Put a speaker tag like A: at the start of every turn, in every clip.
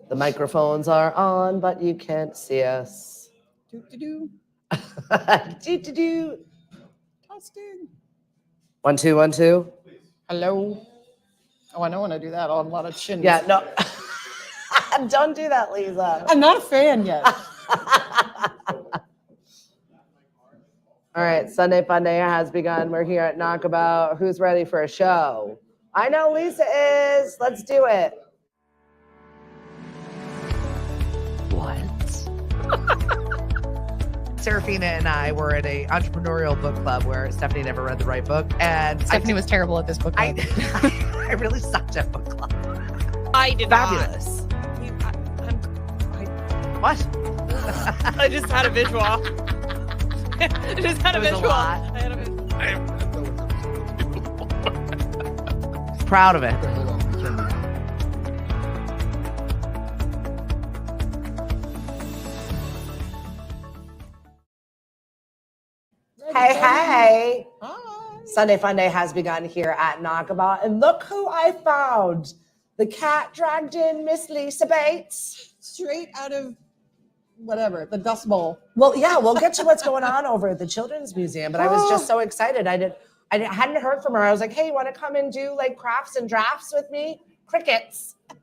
A: The microphones are on, but you can't see us.
B: Do.
A: Do.
B: Testing.
A: 1 2 1 2.
B: Hello. Oh, I don't want to do that. I'll have a lot of chins.
A: Yeah, no. Don't do that, Lisa.
B: I'm not a fan yet.
A: All right, Sunday Funday has begun. We're here at Naukabout. Who's ready for a show? I know Lisa is. Let's do it. What? Serafina and I were at a entrepreneurial book club where Stephanie never read the right book, and
B: Stephanie was terrible at this book club.
A: I really sucked at book club.
C: I did
A: Fabulous. What?
C: I just had a visual. I just had a visual.
A: I
C: had a visual.
A: Proud of it. Hey.
B: Hi.
A: Sunday Funday has begun here at Naukabout, and look who I found. The cat dragged in Miss Lisa Bates.
B: Straight out of whatever, the Dust Bowl.
A: Well, yeah, we'll get to what's going on over at the Children's Museum, but I was just so excited. I hadn't heard from her. I was like, hey, you want to come and do like crafts and drafts with me? Crickets. And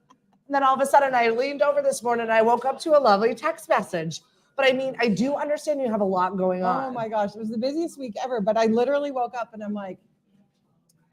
A: then all of a sudden I leaned over this morning and I woke up to a lovely text message. But I mean, I do understand you have a lot going on.
B: Oh my gosh, it was the busiest week ever. But I literally woke up and I'm like,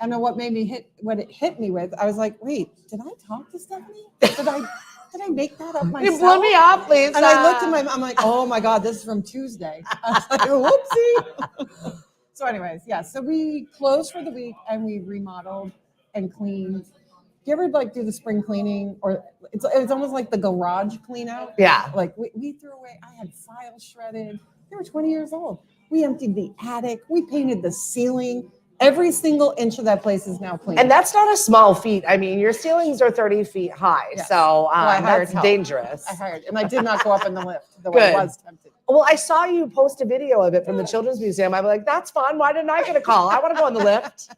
B: I don't know what made me what it hit me with. I was like, wait, did I talk to Stephanie? Did I make that up myself?
A: You blew me off, Lisa.
B: And I looked at I'm like, oh my God, this is from Tuesday. I was like, whoopsie. So anyways, yeah. So we closed for the week and we remodeled and cleaned. Do you ever like do the spring cleaning, or it's almost like the garage clean out?
A: Yeah.
B: Like we threw away, I had files shredded. They were 20 years old. We emptied the attic. We painted the ceiling. Every single inch of that place is now clean.
A: And that's not a small feat. I mean, your ceilings are 30 feet high. Yes. So that's dangerous.
B: I hired, and I did not go up in the lift the way I was tempted.
A: Well, I saw you post a video of it from the Children's Museum. I'm like, that's fun. Why didn't I get a call? I want to go in the lift.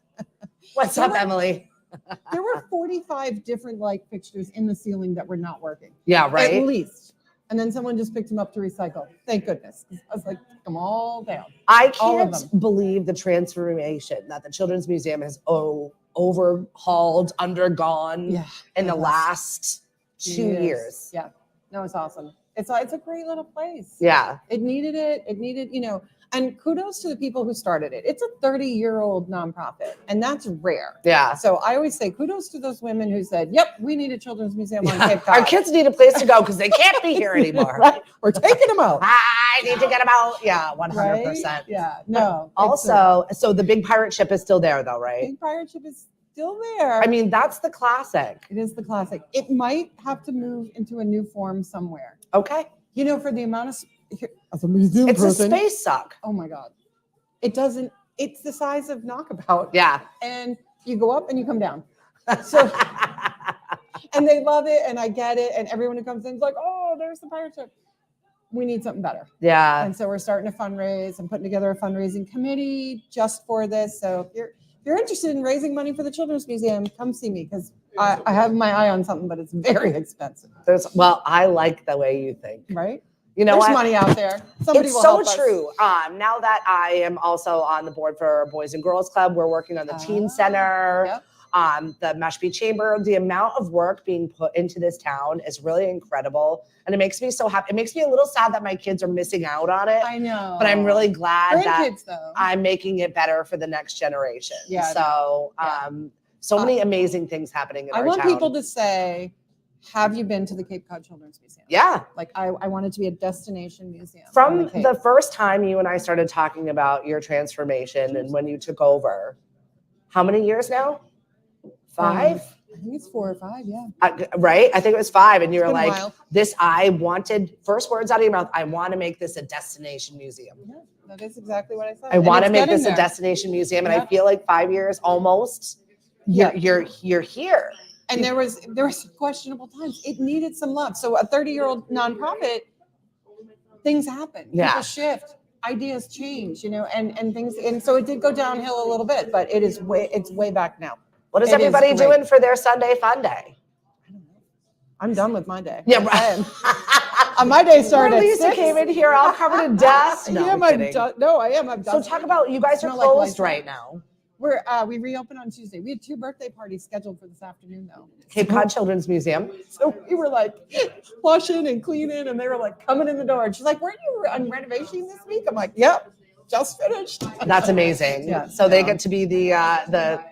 A: What's up, Emily?
B: There were 45 different light fixtures in the ceiling that were not working.
A: Yeah, right.
B: At least. And then someone just picked them up to recycle. Thank goodness. I was like, take them all down.
A: I can't believe the transformation that the Children's Museum has overhauled, undergone in the last 2 years.
B: Yeah. No, it's awesome. It's a great little place.
A: Yeah.
B: It needed it. It needed, and kudos to the people who started it. It's a 30-year-old nonprofit, and that's rare.
A: Yeah.
B: So I always say kudos to those women who said, yep, we need a children's museum on Cape Cod.
A: Our kids need a place to go because they can't be here anymore.
B: Right? We're taking them out.
A: I need to get them out. Yeah, 100%.
B: Right? Yeah, no.
A: Also, so the big pirate ship is still there though, right?
B: Big pirate ship is still there.
A: I mean, that's the classic.
B: It is the classic. It might have to move into a new form somewhere.
A: Okay.
B: For the amount of as a museum
A: it's
B: person,
A: a space suck.
B: Oh my God. It's the size of Naukabout.
A: Yeah.
B: And you go up and you come down. So, and they love it. And I get it. And everyone who comes in is like, oh, there's the pirate ship. We need something better.
A: Yeah.
B: And so we're starting to fundraise. I'm putting together a fundraising committee just for this. So if you're interested in raising money for the Children's Museum, come see me because I have my eye on something, but it's very expensive.
A: I like the way you think.
B: Right?
A: There's
B: money out there. Somebody
A: it's
B: will
A: so
B: help
A: true. Now that I am also on the board for Boys and Girls Club, we're working on the Teen Center, the Mashpee Chamber. The amount of work being put into this town is really incredible. And it makes me so happy. It makes me a little sad that my kids are missing out on it.
B: I know.
A: But I'm really glad that
B: though.
A: I'm making it better for the next generation.
B: Yeah.
A: So, so many amazing things happening in our town.
B: I want people to say, have you been to the Cape Cod Children's Museum?
A: Yeah.
B: Like I want it to be a destination museum.
A: From the first time you and I started talking about your transformation and when you took over, how many years now? 5?
B: I think it's 4 or 5, yeah.
A: Right? I think it was 5. And you were like, first words out of your mouth, I want to make this a destination museum.
B: Yeah, that is exactly what I said.
A: I want to make this a destination museum. And I feel like 5 years almost, you're here.
B: And there was questionable times. It needed some love. So a 30-year-old nonprofit, things happen. People shift, ideas change, and things. And so it did go downhill a little bit, but it's way back now.
A: What is everybody doing for their Sunday Funday?
B: I'm done with my day.
A: Yeah, right.
B: My day started at
A: Lisa
B: 6.
A: came in here all covered in dust. No,
B: yeah,
A: I'm
B: I'm
A: kidding.
B: done. No, I am. I'm
A: So
B: done.
A: talk about, you guys are
B: Smell like
A: closed
B: Lysol.
A: right now.
B: We reopened on Tuesday. We had 2 birthday parties scheduled for this afternoon, though.
A: Cape Cod Children's Museum.
B: So we were like flushing and cleaning, and they were like coming in the door. And she's like, "Weren't you on renovation this week?" I'm like, "Yep, just finished."
A: That's amazing.
B: Yeah,
A: So they get to be the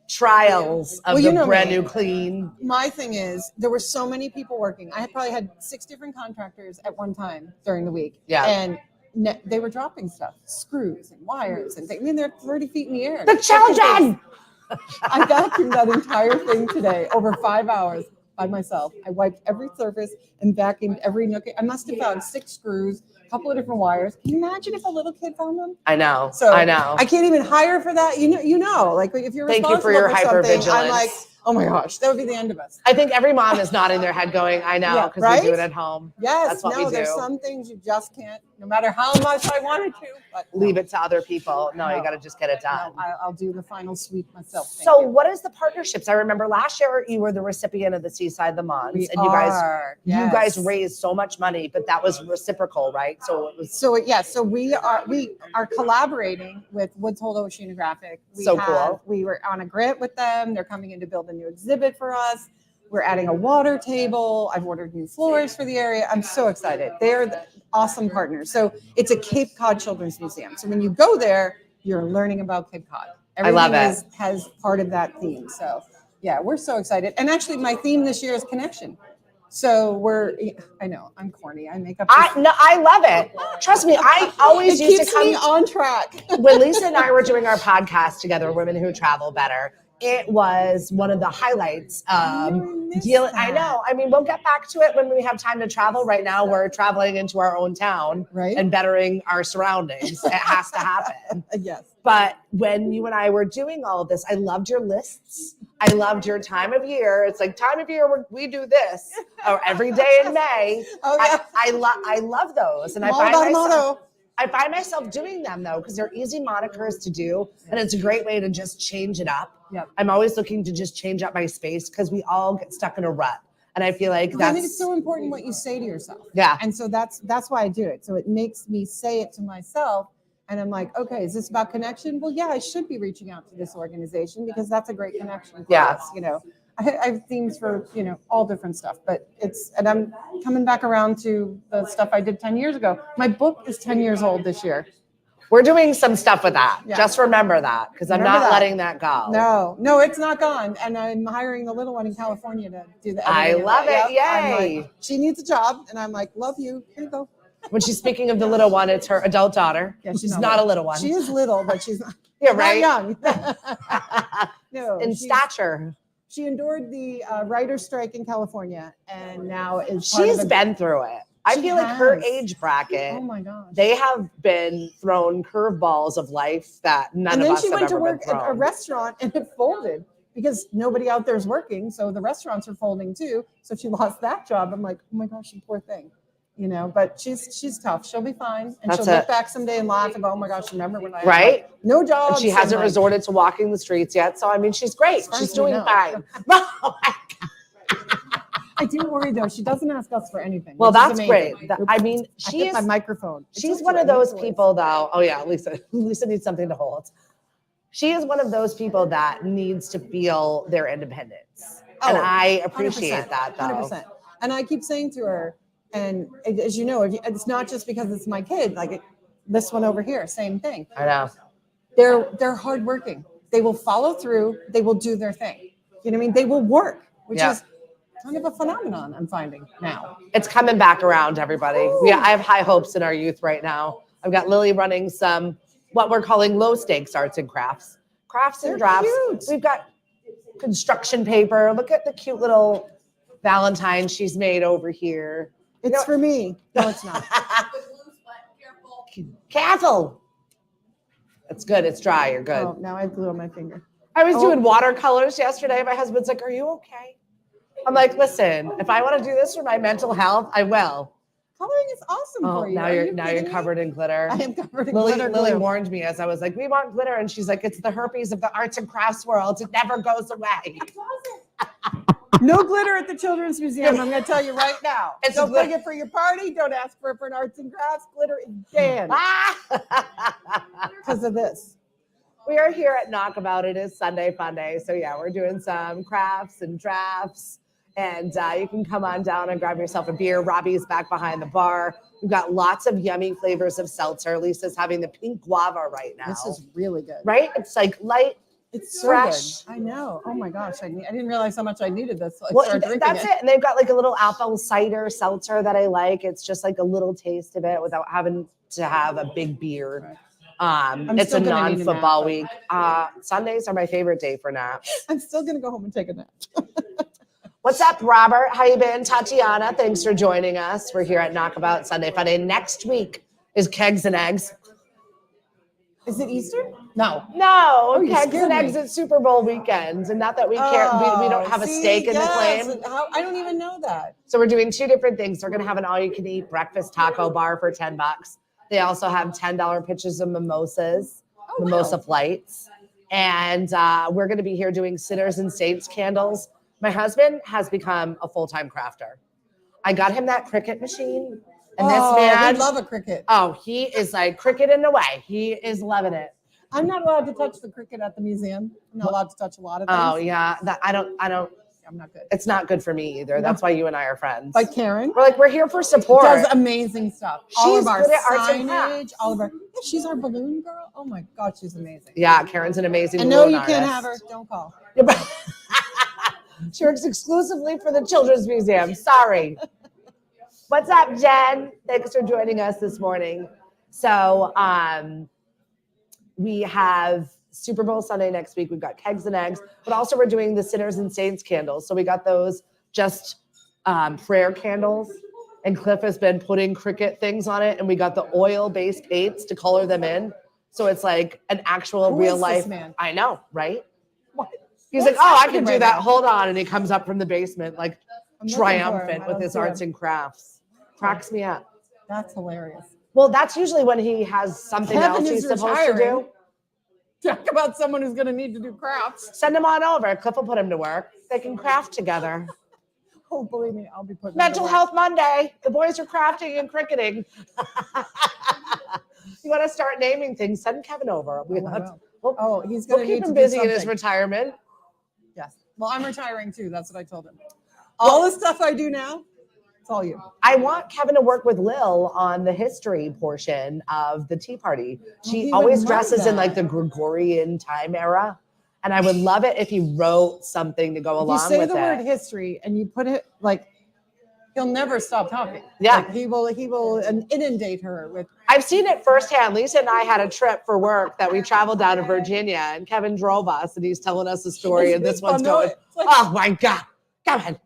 A: trials of
B: Well,
A: the brand new clean.
B: My thing is, there were so many people working. I probably had 6 different contractors at one time during the week.
A: Yeah.
B: And they were dropping stuff, screws and wires and things. I mean, they're 30 feet in the air.
A: The children!
B: I vacuumed that entire thing today over 5 hours by myself. I wiped every surface and vacuumed every nook. I must have found 6 screws, a couple of different wires. Can you imagine if a little kid found them?
A: I know.
B: So
A: I know.
B: I can't even hire for that. You know, like if you're
A: Thank you for
B: responsible
A: your
B: something,
A: hypervigilance.
B: I'm like, oh my gosh, that would be the end of us.
A: I think every mom is nodding their head going, I know,
B: Yeah,
A: because
B: right?
A: we do it at home.
B: Yes,
A: That's what we
B: there's
A: do.
B: some things you just can't, no matter how much I wanted to. But
A: Leave it to other people. No, you
B: No.
A: got to just get it done.
B: No, I'll do the final sweep myself. Thank
A: So
B: you.
A: what is the partnerships? I remember last year you were the recipient of the Seaside Le Mans,
B: We
A: and you guys
B: are,
A: you
B: yes.
A: guys raised so much money, but that was reciprocal, right? So it was
B: So we are collaborating with Woods Hole Oceanographic.
A: Cool.
B: We were on a grant with them. They're coming in to build a new exhibit for us. We're adding a water table. I've ordered new floors for the area. I'm so excited. They're the awesome partners. So it's a Cape Cod Children's Museum. So when you go there, you're learning about Cape Cod. Everything
A: I love it.
B: has part of that theme. So yeah, we're so excited. And actually my theme this year is connection. So I know I'm corny. I make up.
A: I love it. Trust me, I always
B: It
A: used to
B: keeps
A: come
B: me on track.
A: when Lisa and I were doing our podcast together, Women Who Travel Better. It was one of the highlights. I know. I mean, we'll get back to it when we have time to travel. Right now, we're traveling into our own town
B: Right.
A: and bettering our surroundings. It has to happen.
B: Yes.
A: But when you and I were doing all of this, I loved your lists. I loved your time of year. It's like time of year we do this, or every day in May.
B: Oh, yeah.
A: I love those, and
B: I'm all about a motto.
A: I find myself doing them though because they're easy monikers to do, and it's a great way to just change it up.
B: Yep.
A: I'm always looking to just change up my space because we all get stuck in a rut, and I feel like
B: I think it's so important what you say to yourself.
A: Yeah.
B: And so that's why I do it. So it makes me say it to myself. And I'm like, okay, is this about connection? Well, yeah, I should be reaching out to this organization because that's a great connection for
A: Yeah.
B: us. I have themes for, all different stuff, but and I'm coming back around to the stuff I did 10 years ago. My book is 10 years old this year.
A: We're doing some stuff with that.
B: Yeah.
A: Just remember that because I'm
B: Remember
A: not
B: that.
A: letting that go.
B: No, it's not gone. And I'm hiring the little one in California to do the
A: I
B: editing of
A: love it.
B: Yep. I'm
A: Yay.
B: like, she needs a job. And I'm like, love you. Here you go.
A: When she's speaking of the little one, it's her adult daughter.
B: Yeah,
A: she's not a little one.
B: She is little, but she's not,
A: Yeah, right.
B: not young. No,
A: In
B: she's-
A: stature.
B: She endured the writer's strike in California, and now is part
A: She's
B: of
A: been through it. I
B: She
A: feel like her
B: has.
A: age bracket,
B: Oh my gosh!
A: they have been thrown curveballs of life that none
B: And
A: of
B: then
A: us
B: she
A: have
B: went to
A: ever
B: work
A: been
B: at a
A: thrown.
B: restaurant, and it folded because nobody out there is working, so the restaurants are folding too. So she lost that job. I'm like, oh my gosh, you poor thing, But she's tough. She'll be fine, and
A: That's
B: she'll look
A: it.
B: back someday and laugh and go, oh my gosh, remember when I had,
A: Right?
B: like, no job?
A: And she hasn't resorted to walking the streets yet. So, I mean, she's great.
B: As far
A: She's
B: as we
A: doing
B: know.
A: fine.
B: I do worry though. She doesn't ask us for anything.
A: Well,
B: which is
A: that's
B: amazing.
A: great. I mean,
B: I
A: she
B: hit
A: is.
B: my microphone. It's
A: She's
B: a
A: one of
B: toy.
A: those
B: It's a
A: people, though. Oh yeah, Lisa needs something to hold. She is one of those people that needs to feel their independence, and
B: Oh,
A: I appreciate
B: 100%,
A: that, though.
B: 100%. And I keep saying to her, and as you know, it's not just because it's my kid. Like this one over here, same thing.
A: I know.
B: They're hardworking. They will follow through. They will do their thing. You know what I mean? They will work, which
A: Yeah.
B: is kind of a phenomenon I'm finding now.
A: It's coming back around, everybody.
B: Ooh.
A: I have high hopes in our youth right now. I've got Lily running some what we're calling low stakes arts and crafts and
B: They're
A: drafts.
B: cute.
A: We've got construction paper. Look at the cute little Valentine she's made over here.
B: It's for me. No, it's not.
A: Careful. It's good. It's dry. You're good.
B: Oh, now I have glue on my finger.
A: I was
B: Oh.
A: doing watercolors yesterday. My husband's like, "Are you okay?" I'm like, "Listen, if I want to do this for my mental health, I will."
B: Coloring is awesome
A: Oh,
B: for you.
A: now
B: Are
A: you're
B: you
A: kidding me?
B: covered.
A: covered in glitter.
B: I am covered in
A: Lily
B: glitter.
A: warned me as I was like, "We want glitter," and she's like, "It's the herpes of the arts and crafts world. It never goes away."
B: No glitter at the Children's Museum. I'm going to tell you right now.
A: It's
B: Don't
A: a
B: bring it for your party. Don't ask for it for an arts and crafts. Glitter is banned because of this.
A: We are here at Naukabout. It is Sunday Funday. So yeah, we're doing some crafts and drafts. And you can come on down and grab yourself a beer. Robbie's back behind the bar. We've got lots of yummy flavors of seltzer. Lisa's having the pink guava right now.
B: This is really good.
A: Right? It's like light.
B: It's so
A: fresh.
B: good. I know. Oh my gosh. I didn't realize how much I needed this. So I
A: Well,
B: started drinking
A: that's it. And they've got like a little apple cider seltzer that I like. It's just like a little taste of it without having to have a big beer. It's a
B: still gonna need a
A: non-football
B: nap,
A: week. Sundays are my favorite day for naps.
B: I'm still going to go home and take a nap.
A: What's up, Robert? How you been? Tatiana, thanks for joining us. We're here at Naukabout Sunday Funday. Next week is Kegs and Eggs.
B: Is it Easter? No.
A: No,
B: you
A: Kegs
B: scared
A: and Eggs
B: me.
A: at Super Bowl weekends. And not that we care, we don't have a stake in the claim.
B: I don't even know that.
A: So we're doing two different things. We're going to have an all-you-can-eat breakfast taco bar for $10. They also have $10 pitchers of mimosas, mimosa flights. And we're going to be here doing Sinners and Saints candles. My husband has become a full-time crafter. I got him that Cricut machine. And this man,
B: we love a Cricut.
A: Oh, he is like Cricut in a way. He is loving it.
B: I'm not allowed to touch the Cricut at the museum. I'm not allowed to touch a lot of things.
A: Oh yeah, I don't.
B: I'm not good.
A: It's not good for me either. That's why you and I are friends.
B: Like Karen.
A: We're here for support.
B: Does amazing stuff. All
A: She's
B: of our
A: good at arts and
B: signage, all of our. Yeah, she's our balloon girl. Oh my God, she's amazing.
A: Yeah, Karen's an amazing.
B: I know
A: balloon
B: you can't
A: artist.
B: have her. Don't call.
A: She works exclusively for the Children's Museum. Sorry. What's up, Jen? Thanks for joining us this morning. So we have Super Bowl Sunday next week. We've got Kegs and Eggs, but also we're doing the Sinners and Saints candles. So we got those just prayer candles, and Cliff has been putting Cricut things on it, and we got the oil-based paints to color them in. So it's like an actual real life.
B: Man?
A: I know, right?
B: What?
A: He's
B: What's
A: like, oh, I
B: happening
A: can do
B: right
A: that.
B: now?
A: Hold on. And he comes up from the basement, like
B: I'm looking for him.
A: triumphant
B: I
A: with
B: don't
A: his
B: see
A: arts
B: him.
A: and crafts. Cracks me up.
B: That's hilarious.
A: Well, that's usually when he has something
B: Kevin
A: else
B: is
A: he's supposed to do.
B: retiring. Talk about someone who's going to need to do crafts.
A: Send him on over. Cliff will put him to work. They can craft together.
B: Oh, believe me, I'll be putting
A: Mental Health Monday. The boys are crafting and cricketing. You want to start naming things? Send Kevin over.
B: He's
A: We'll
B: going to
A: keep
B: need
A: him
B: to
A: busy
B: do
A: in his
B: something.
A: retirement.
B: Yes. Well, I'm retiring too. That's what I told him. All the stuff I do now, it's all you.
A: I want Kevin to work with Lil on the history portion of the Tea Party. She
B: he
A: always
B: would love
A: dresses in
B: that.
A: like the Gregorian time era. And I would love it if he wrote something to go
B: If you
A: along
B: say
A: with
B: the word
A: it.
B: history and you put it like, he'll never stop talking.
A: Yeah.
B: Like, he will inundate her with.
A: I've seen it firsthand. Lisa and I had a trip for work that we traveled down to Virginia, and Kevin drove us, and he's telling us a story, and this one's going,
B: It's like,
A: oh my God, Kevin.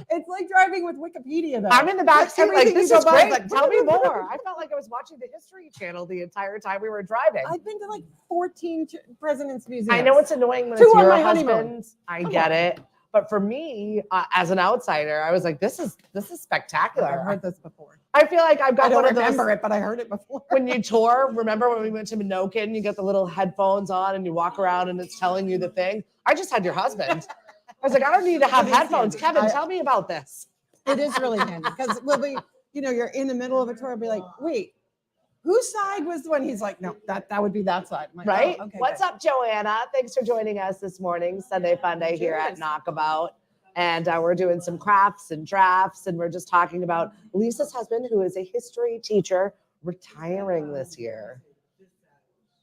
B: it's like driving with Wikipedia though.
A: I'm in the back seat like,
B: Everything
A: this
B: you
A: is
B: go by,
A: great. Like, tell me more. I felt like I was watching the History Channel the entire time we were driving.
B: I've been to like 14 presidents' museums.
A: I know it's annoying when
B: 2
A: it's
B: on
A: your
B: my honeymoon.
A: husband's. I
B: Come
A: get
B: on.
A: it. But for me, as an outsider, I was like, this is
B: I've
A: spectacular.
B: heard this before.
A: I feel like I've
B: I
A: got
B: don't
A: one of
B: remember
A: those.
B: it, but I heard it before.
A: When you tour, remember when we went to Minokin, you get the little headphones on and you walk around and it's telling you the thing? I just had your husband. I was like, I don't need to have
B: It is
A: headphones.
B: handy.
A: Kevin, tell me about this.
B: It is really handy because we'll be, you're in the middle of a tour and be like, wait, whose side was the one? He's like, no, that would be that side. I'm like,
A: Right?
B: oh, okay,
A: What's
B: good.
A: up, Joanna? Thanks for joining us this morning, Sunday Funday here at
B: Cheers.
A: Naukabout. And we're doing some crafts and drafts, and we're just talking about Lisa's husband, who is a history teacher, retiring this year.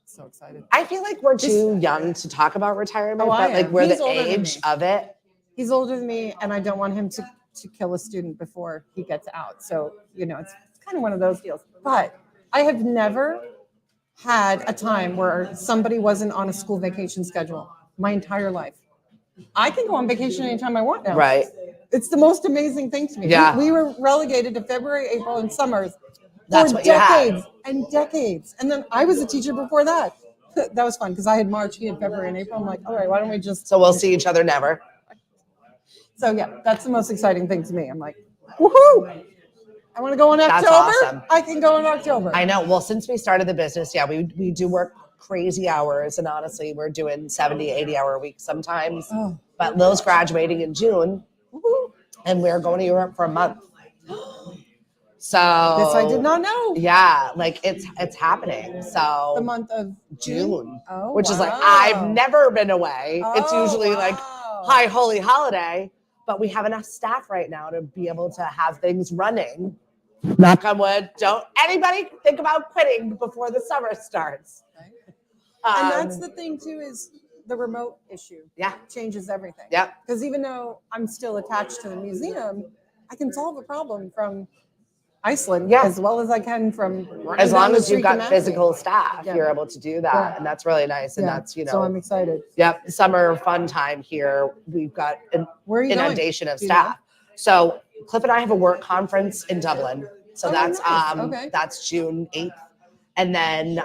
B: So excited.
A: I feel like we're too young to talk about retirement,
B: Oh, I
A: but like
B: am.
A: we're
B: He's
A: the
B: older than
A: age
B: me.
A: of it.
B: He's older than me, and I don't want him to kill a student before he gets out. So, it's kind of one of those deals. But I have never had a time where somebody wasn't on a school vacation schedule my entire life. I can go on vacation anytime I want now.
A: Right.
B: It's the most amazing thing to me.
A: Yeah.
B: We were relegated to February, April, and summers
A: That's
B: for
A: what you had.
B: decades and decades. And then I was a teacher before that. That was fun because I had March, he had February and April. I'm like, all right, why don't we just.
A: So we'll see each other never.
B: So yeah, that's the most exciting thing to me. I'm like, woohoo! I want to go in
A: That's
B: October.
A: awesome.
B: I can go in October.
A: I know. Well, since we started the business, yeah, we do work crazy hours. And honestly, we're doing 70, 80-hour weeks sometimes.
B: Oh,
A: But Lil's graduating in June. and we're going to Europe for a month. So
B: This I did not know.
A: Yeah, like it's happening. So
B: The month of
A: June,
B: Oh,
A: which is like
B: wow.
A: I've never been away. It's
B: Oh,
A: usually like
B: wow.
A: high holy holiday, but we have enough staff right now to be able to have things running. Knock on wood. Don't anybody think about quitting before the summer starts.
B: Right. And that's
A: Um,
B: the thing too, is the remote issue.
A: Yeah.
B: Changes everything.
A: Yeah.
B: Because even though I'm still attached to the museum, I can solve a problem from Iceland as well as I can from running
A: as long
B: down the
A: as you've
B: street to
A: got
B: Maxine.
A: physical staff,
B: Yeah.
A: you're able to do that,
B: Yeah.
A: and that's really nice. And
B: Yeah.
A: that's
B: So I'm excited.
A: Yep, summer fun time here. We've got an
B: Where are you
A: inundation
B: going?
A: of
B: Do you know?
A: staff. So Cliff and I have a work conference in Dublin. So
B: Oh,
A: that's
B: nice. Okay.
A: that's June 8th. And then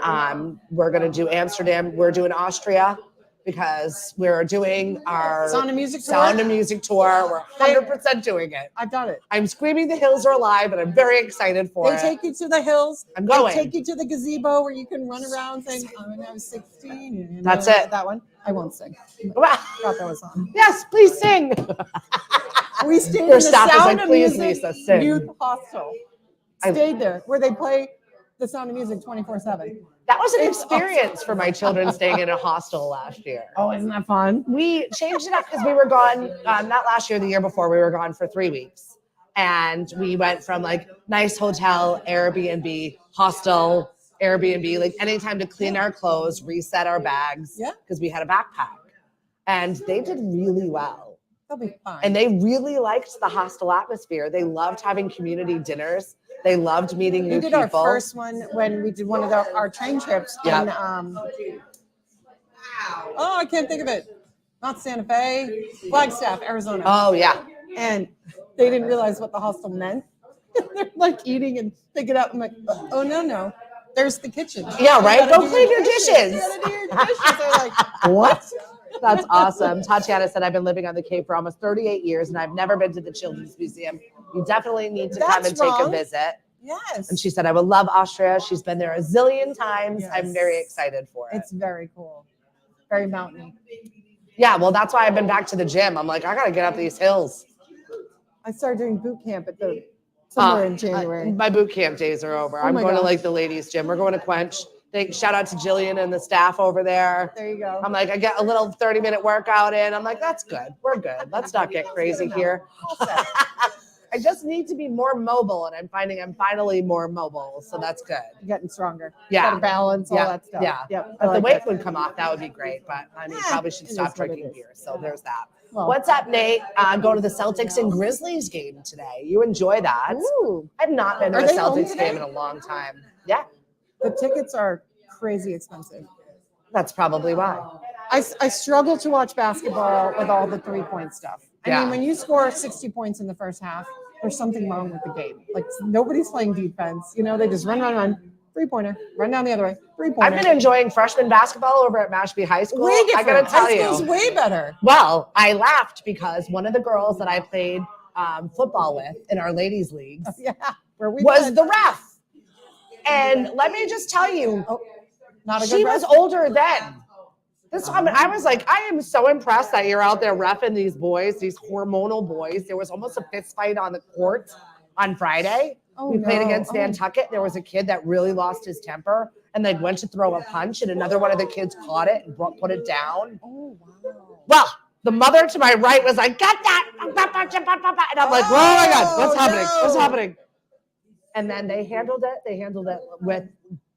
A: we're gonna do Amsterdam. We're doing Austria because we're doing our
B: Sound of Music tour?
A: Sound of Music tour. We're 100% doing it.
B: I've done it.
A: I'm screaming the hills are alive, and I'm very excited for
B: They
A: it.
B: take you to the hills.
A: I'm going.
B: They take you to the gazebo where you can run around saying, "Oh, when I was 16." You know,
A: That's it.
B: That one. I won't sing.
A: Wow.
B: Thought that was on.
A: Yes, please sing.
B: We stayed
A: Your
B: in the
A: staff is
B: Sound
A: like,
B: of
A: "Please,
B: Music
A: Lisa, sing."
B: youth hostel. Stayed there where they play the Sound of Music 24/7.
A: That was an
B: It's
A: experience for my children staying in a hostel last year.
B: Oh, isn't that fun?
A: We changed it up because we were gone, not last year, the year before, we were gone for 3 weeks. And we went from like nice hotel, Airbnb, hostel, Airbnb, like anytime to clean our clothes, reset our bags,
B: Yeah.
A: because we had a backpack. And they did really well.
B: They'll be fine.
A: And they really liked the hostel atmosphere. They loved having community dinners. They loved meeting new
B: we did
A: people.
B: our first one when we did one of our train trips.
A: Yeah.
B: In, oh, I can't think of it. Not Santa Fe, Flagstaff, Arizona.
A: Oh, yeah.
B: And they didn't realize what the hostel meant. They're like eating and pick it up. I'm like, oh, no. There's the kitchen.
A: Yeah,
B: You
A: right?
B: gotta
A: Go
B: do
A: clean your dishes.
B: You gotta do your dishes. They're like, what?
A: That's awesome. Tatiana said, I've been living on the Cape for almost 38 years and I've never been to the Children's Museum. You definitely need to come
B: That's
A: and take a
B: wrong.
A: visit.
B: Yes.
A: And she said, I would love Austria. She's been there a zillion times.
B: Yes.
A: I'm very excited for it.
B: It's very cool. Very mountainy.
A: Yeah, well, that's why I've been back to the gym. I'm like, I got to get up these hills.
B: I started doing boot camp at the somewhere in January.
A: My boot camp days are over.
B: Oh
A: I'm
B: my
A: going to
B: gosh.
A: like the ladies' gym. We're going to Quench. Shout out to Jillian and the staff over there.
B: There you go.
A: I'm like, I get a little 30-minute workout in. I'm like, that's good. We're good. Let's not get crazy here. I just need to be more mobile, and I'm finding I'm finally more mobile, so that's good.
B: You're getting stronger.
A: Yeah.
B: Better balance, all that stuff.
A: Yeah.
B: Yep.
A: If
B: I
A: the
B: like
A: weight
B: it.
A: would come off, that would be great. But I mean, probably should
B: it
A: stop
B: is what it
A: drinking
B: is.
A: beer. So there's that.
B: Well,
A: What's up, Nate? Going to the Celtics and Grizzlies game today. You enjoy that?
B: Ooh.
A: I've not been to
B: Are
A: a
B: they home
A: Celtics
B: today?
A: game in a long time. Yeah,
B: The tickets are crazy expensive.
A: that's probably why.
B: I struggle to watch basketball with all the 3-point stuff. I
A: Yeah.
B: mean, when you score 60 points in the first half, there's something wrong with the game. Like nobody's playing defense. You know, they just run. 3-pointer, run down the other way. 3-pointer.
A: I've been enjoying freshman basketball over at Mashpee High School.
B: way different.
A: I gotta tell
B: High school's
A: you.
B: way better.
A: Well, I laughed because one of the girls that I played football with in our ladies' leagues
B: Yeah, where we
A: was
B: went.
A: the ref. And let me just tell you,
B: Not a
A: she
B: good
A: was
B: ref.
A: older then. This time, I was like, I am so impressed that you're out there reffing these boys, these hormonal boys. There was almost a fist fight on the court on Friday.
B: Oh,
A: We played
B: no.
A: against
B: Oh.
A: Nantucket. There was a kid that really lost his temper and they went to throw a punch, and another one of the kids caught it and put it down.
B: Oh, wow.
A: Well, the mother to my right was like, "Got that!" And I'm like, "Oh my God, what's happening?
B: no.
A: What's happening?" And then they handled it. They handled it with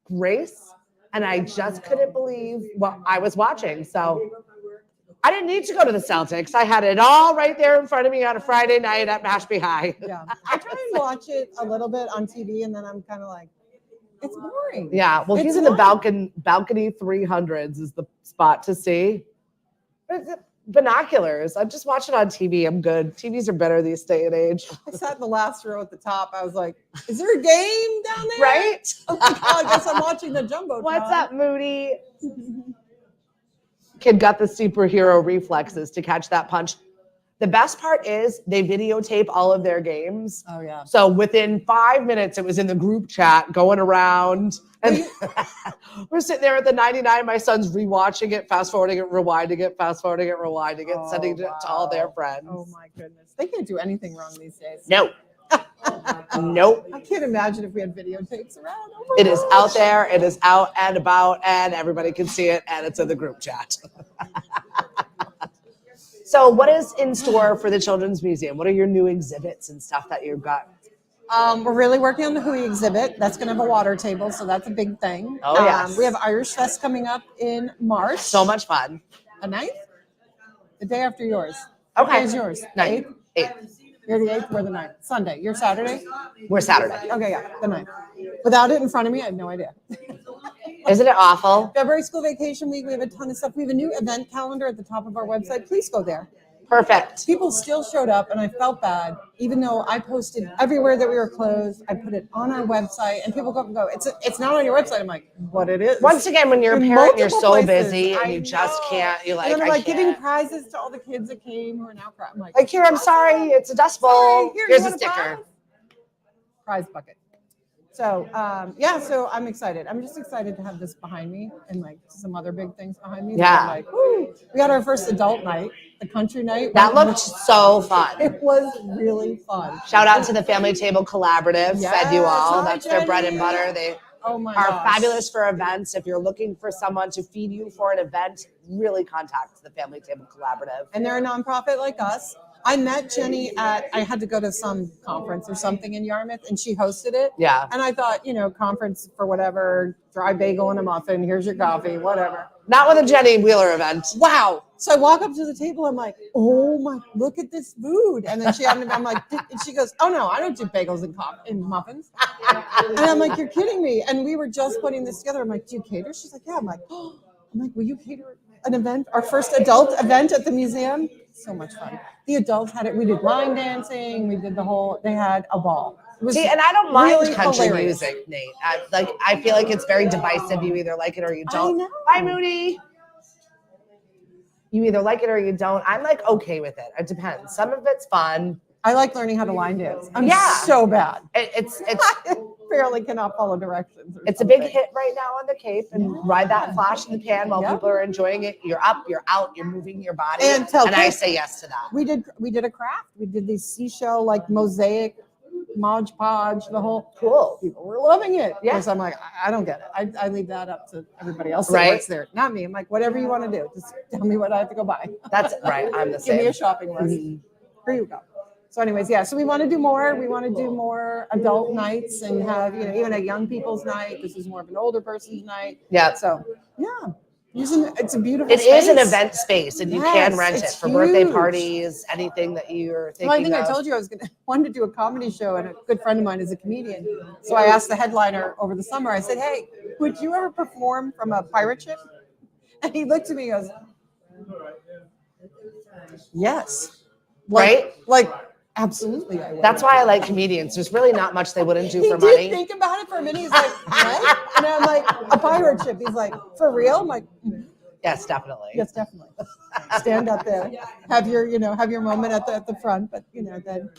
A: grace, and I just couldn't believe what I was watching. So I didn't need to go to the Celtics. I had it all right there in front of me on a Friday night at Mashpee High.
B: Yeah. I try and watch it a little bit on TV, and then I'm kind of like, it's boring.
A: Yeah, well,
B: It's
A: he's in the
B: not.
A: balcony 300s is the spot to see. Binoculars. I just watch it on TV. I'm good. TVs are better these day and age.
B: I sat in the last row at the top. I was like, is there a game down there?
A: Right?
B: Oh my God, I guess I'm watching the Jumbo.
A: What's up, Moody? Kid got the superhero reflexes to catch that punch. The best part is they videotape all of their games.
B: Oh yeah.
A: So within 5 minutes, it was in the group chat going around. And we're sitting there at the 99. My son's rewatching it, fast forwarding it, rewinding it, fast forwarding it, rewinding it, sending it to all their friends.
B: Oh my goodness. They can't do anything wrong these days.
A: No. Nope.
B: I can't imagine if we had videotapes around. Oh my
A: It is
B: gosh.
A: out there, it is out and about, and everybody can see it, and it's in the group chat. So what is in store for the Children's Museum? What are your new exhibits and stuff that you've got?
B: We're really working on the Hui exhibit. That's going to have a water table, so that's a big thing.
A: Oh, yes.
B: We have Irish Fest coming up in March.
A: So much fun.
B: The 9th? The day after yours.
A: Okay.
B: What day is yours? The
A: 9th. 8th.
B: You're the 8th, we're the 9th. Sunday. You're Saturday?
A: We're Saturday.
B: Okay, yeah, the 9th. Without it in front of me, I have no idea.
A: Isn't it awful?
B: February School Vacation Week, we have a ton of stuff. We have a new event calendar at the top of our website. Please go there.
A: Perfect.
B: People still showed up, and I felt bad, even though I posted everywhere that we were closed. I put it on our website, and people go up and go, it's not on your website. I'm like, what it is?
A: Once again, when you're a
B: In
A: parent, you're
B: multiple
A: so
B: places.
A: busy and
B: I
A: you just
B: know.
A: can't. You're like,
B: and then I'm
A: I
B: like giving
A: can't.
B: prizes to all the kids that came who are now crying. I'm like
A: Like, here, I'm sorry, it's a dust bowl.
B: Sorry, here,
A: Here's
B: you
A: a
B: want
A: sticker.
B: prize bucket. So yeah, so I'm excited. I'm just excited to have this behind me and like some other big things behind me.
A: Yeah.
B: I'm like, woo. We got our first adult night, the country night.
A: That looked so fun.
B: It was really fun.
A: Shout out to the Family Table Collaborative. Fed you all.
B: Yes, hi,
A: That's their bread and
B: Jenny.
A: butter. They
B: Oh my
A: are
B: gosh.
A: fabulous for events. If you're looking for someone to feed you for an event, really contact the Family Table Collaborative.
B: And they're a nonprofit like us. I met Jenny I had to go to some conference or something in Yarmouth, and she hosted it.
A: Yeah.
B: And I thought, conference for whatever, dry bagel and a muffin, here's your coffee, whatever.
A: Not with a Jenny Wheeler event.
B: Wow. So I walk up to the table, I'm like, oh my, look at this food. And then I'm like, and she goes, oh no, I don't do bagels and muffins. And I'm like, you're kidding me. And we were just putting this together. I'm like, do you cater? She's like, yeah. I'm like, will you cater an event, our first adult event at the museum? So much fun. The adults had it. We did line dancing. We did they had a ball. It was
A: See, and I don't mind
B: really
A: country
B: hilarious.
A: music, Nate. I feel like it's very divisive. You either like it or you don't.
B: know.
A: Bye, Moody. You either like it or you don't. I'm like okay with it. It depends. Some of it's fun.
B: I like learning how to line dance. I'm
A: Yeah.
B: so bad.
A: It's
B: I barely cannot follow directions. or
A: it's a big
B: something.
A: hit right now on the Cape, and ride that flash in the pan while
B: Yep.
A: people are enjoying it. You're up, you're out, you're moving your body,
B: And tell
A: I
B: kids-
A: say yes to that.
B: We did a craft. We did these seashell like mosaic, Mod Podge, the whole
A: Cool.
B: people were loving it.
A: Yeah.
B: Because I'm like, I don't get it. I leave that up to everybody else that
A: Right.
B: works there. Not me. I'm like, whatever you want to do. Just tell me what I have to go buy.
A: That's right. I'm the
B: Give me
A: same.
B: a shopping list.
A: Mhm.
B: Here you go. So anyways, yeah. So we want to do more. We want to do more adult nights and have, even a young people's night. This is more of an older person's night.
A: Yeah.
B: So yeah. It's a beautiful
A: It is an
B: space.
A: event space, and you
B: Yes,
A: can rent it
B: it's
A: for birthday
B: huge.
A: parties, anything that you're thinking
B: Well, I think
A: of.
B: I told you I was wanted to do a comedy show, and a good friend of mine is a comedian. So I asked the headliner over the summer. I said, "Hey, would you ever perform from a pirate ship?" And he looked at me and goes, "Yes,
A: Right?
B: Like absolutely, I would."
A: That's why I like comedians. There's really not much they wouldn't do
B: He
A: for
B: did
A: money.
B: think about it for a minute. He's like, "What?" And I'm like, "A pirate ship." He's like, "For real?" I'm like,
A: Yes, definitely.
B: "Yes, definitely." Stand up there, have your moment at the front, but then.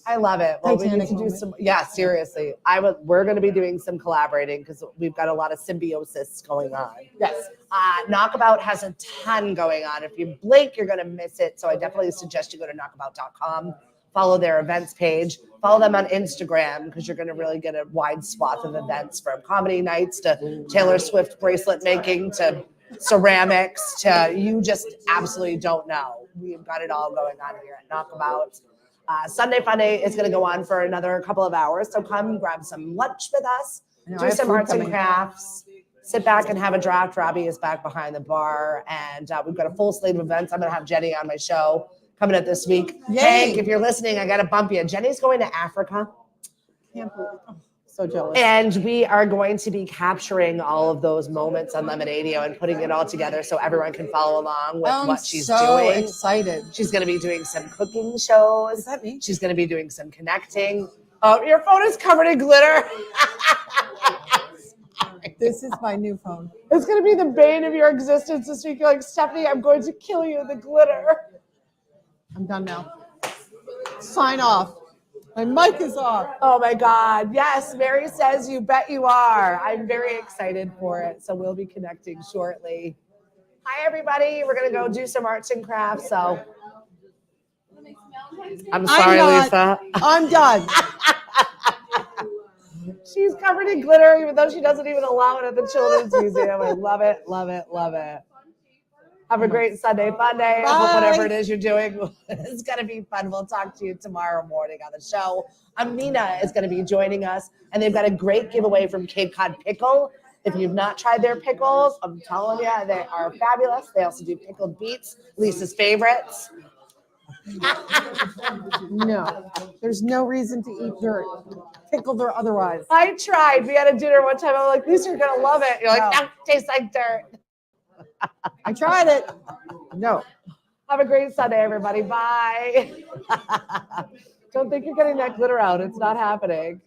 A: I love it. Well, we need
B: Titanic
A: to do
B: moment.
A: some. Yeah, seriously. We're going to be doing some collaborating because we've got a lot of symbiosis going on.
B: Yes.
A: Knockabout has a ton going on. If you blink, you're going to miss it. So I definitely suggest you go to knockabout.com, follow their events page, follow them on Instagram because you're going to really get a wide swath of events from comedy nights to Taylor Swift bracelet making to ceramics to you just absolutely don't know. We've got it all going on here at Knockabout. Sunday Funday is going to go on for another couple of hours. So come grab some lunch with us,
B: I
A: do
B: have
A: some
B: food
A: arts and
B: coming.
A: crafts, sit back and have a draft. Robbie is back behind the bar, and we've got a full slate of events. I'm going to have Jenny on my show coming up this week.
B: Yay.
A: Hank, if you're listening, I got to bump you. Jenny's going to Africa,
B: Can't believe it. Oh, so jealous.
A: and we are going to be capturing all of those moments on Lemonadio and putting it all together so everyone can follow along with
B: I'm
A: what she's
B: so
A: doing.
B: excited.
A: She's going to be doing some cooking shows.
B: Is that me?
A: She's going to be doing some connecting. Oh, your phone is covered in glitter.
B: This is my new phone.
A: It's going to be the bane of your existence this week. You're like, Stephanie, I'm going to kill you, the glitter.
B: I'm done now. Sign off. My mic is off.
A: Oh my God. Yes, Mary says, you bet you are. I'm very excited for it. So we'll be connecting shortly. Hi, everybody. We're going to go do some arts and crafts. So I'm sorry,
B: not.
A: Lisa.
B: I'm done.
A: She's covered in glitter, even though she doesn't even allow it at the Children's Museum. I love it, love it, love it. Have a great Sunday fun day. I hope whatever it is you're doing is going to be fun. We'll talk to you tomorrow morning on the show. Amina is going to be joining us, and they've got a great giveaway from Cape Cod Pickle. If you've not tried their pickles, I'm telling you, they are fabulous. They also do pickled beets, Lisa's favorites.
B: No, there's no reason to eat dirt, pickled or otherwise.
A: I tried. We had a dinner one time. I'm like, Lisa, you're going to love it. You're like,
B: No.
A: that tastes like dirt.
B: I tried it. No.
A: Have a great Sunday, everybody. Bye. Don't think you're getting that glitter out. It's not happening.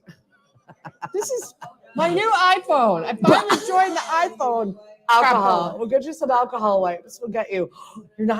B: This is my new iPhone. I finally joined the iPhone.
A: Alcohol. We'll get you some alcohol wipes. We'll get you. You're not